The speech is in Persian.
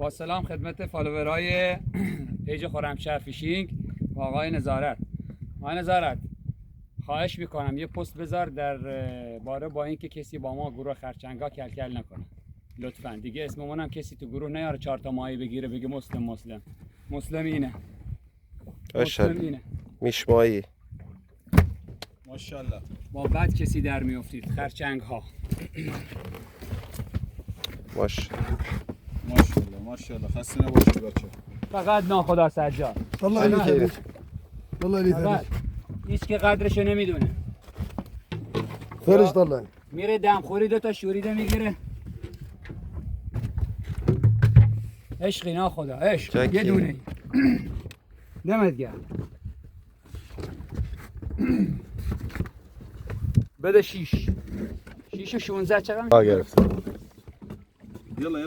با سلام خدمت فالوورای پیج خرمشهر فیشینگ و آقای نظارت. آقای نظارت، خواهش میکنم یه پست بذار در باره با اینکه کسی با ما گروه خرچنگا کلکل نکنه لطفا. دیگه اسممون هم کسی تو گروه نیاره 4 تا ماهی بگیره بگه مسلم اینه میشمایی ماشاءالله. با بد کسی در میافتید خرچنگ ها. ماشاءالله خسته نباشید بچه. فقط ناخدا سجاد. والله اللي ثابت والله اللي فقط ثابت هیچ که قدرشو نمیدونه. خارج طلعني میره دمخوری 2 تا شوریده میگیره. عشقی ناخدا عشق یه دونه دمت گرم. بده 6 و 16 چقدر؟ گرفتم. يلا